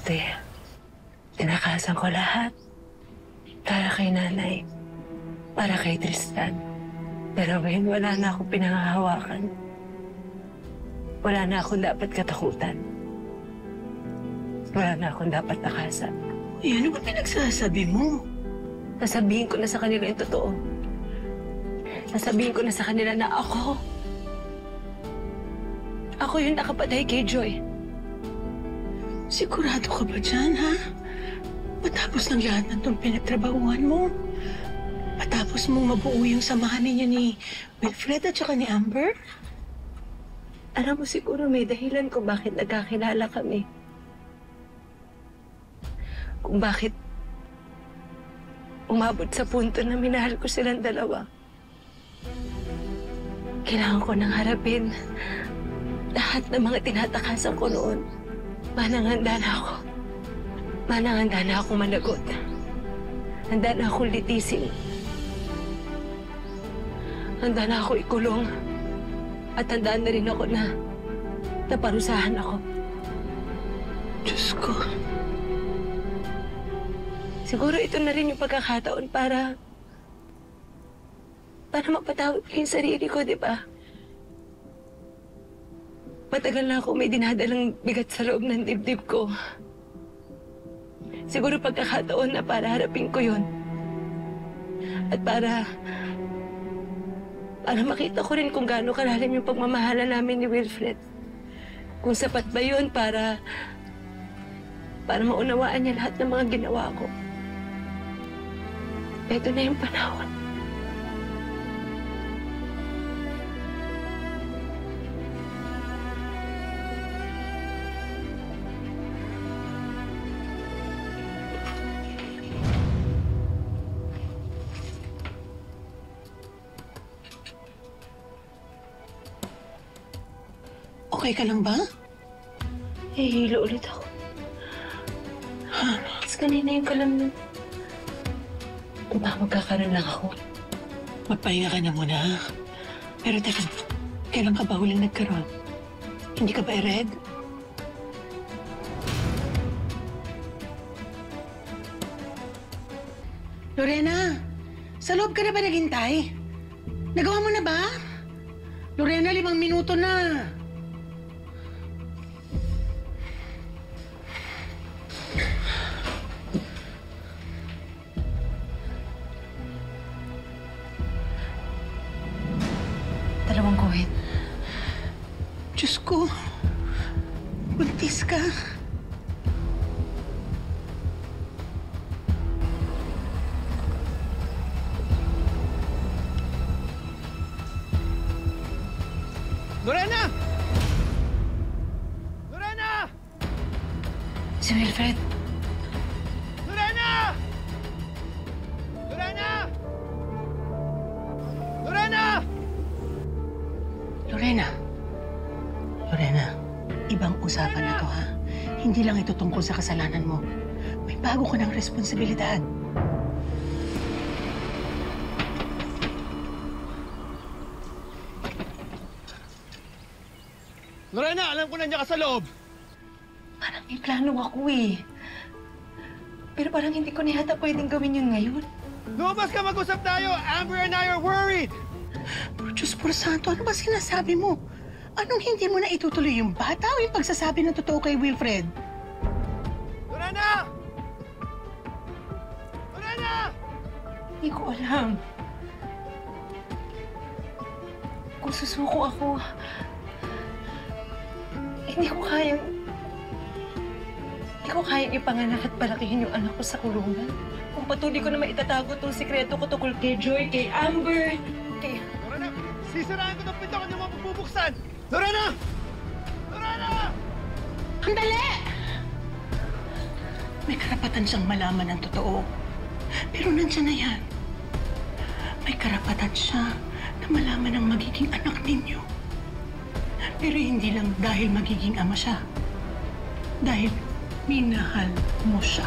Dati, tinakasan ko lahat. Para kay nanay. Para kay Tristan. Pero ngayon wala na akong pinangahawakan. Wala na akong dapat katakutan. Wala na akong dapat takasan. Eh, ano ba pinagsasabi mo? Sasabihin ko na sa kanila yung totoo. Sasabihin ko na sa kanila na ako yung nakapatay kay Joy. Sigurado ka ba dyan, ha? Matapos ng lahat ng itong pinagtrabahuan mo? Matapos mong mabuo yung samahan ninyo ni Wilfred at saka ni Amber? Alam mo siguro may dahilan kung bakit nagkakilala kami. Kung bakit umabot sa punto na minahal ko silang dalawa. Kailangan ko nang harapin lahat ng mga tinatakasan ko noon. Mananganda na ako. Mananganda na akong managot. Handa na akong litisin. Handa na ako ikulong. At handa na rin ako na naparusahan ako. Diyos ko. Siguro ito na rin yung pagkakataon para mapatawad ko yung sarili ko, di ba? Matagal na ako may dinadalang bigat sa loob ng dibdib ko. Siguro pagkakataon na para harapin ko yun. At para makita ko rin kung gaano kalalim yung pagmamahala namin ni Wilfred. Kung sapat ba yun para maunawaan niya lahat ng mga ginawa ko. Ito na yung panahon. Okay ka lang ba? Hihilo ulit ako. Mas kanina yung kalamnan. Baka magkakaroon lang ako. Magpahinga ka na muna. Pero teka, kailan ka ba huling nagkaroon? Hindi ka ba red? Lorena, sa loob ka na ba naghintay? Nagawa mo na ba? Lorena, 5 minuto na. Dalawang guhit. Diyos ko, buntis ka. Lorena! Lorena! Si Wilfred. Lorena! Lorena! Lorena! Lorena. Lorena, ibang usapan na to, ha? Hindi lang ito tungkol sa kasalanan mo. May bago ka ng responsibilidad. Lorena, alam ko nandiyan ka sa loob. Parang may plano ako eh. Pero parang hindi ko na yata pwedeng gawin yun ngayon. Lumabas ka, mag-usap tayo. Amber and I are worried. Pero Diyos por santo, ano ba sinasabi mo? Anong hindi mo na itutuloy yung bata o yung pagsasabi ng totoo kay Wilfred? Lorena! Lorena! Hindi ko alam. Kung susuko ako, hindi ko kayang ipanganak at palakihin yung anak ko sa kulungan. Kung patuloy ko na maitatago itong sikreto ko tungkol kay Joy, kay Amber, kay... Lorena, sisiraan ko itong pinto kung di mo mapupuksan! Lorena! Lorena! Andali! May karapatan siyang malaman ng totoo. Pero nandiyan na yan. May karapatan siya na malaman ang magiging anak ninyo. Pero hindi lang dahil magiging ama siya. Dahil minahal mo siya.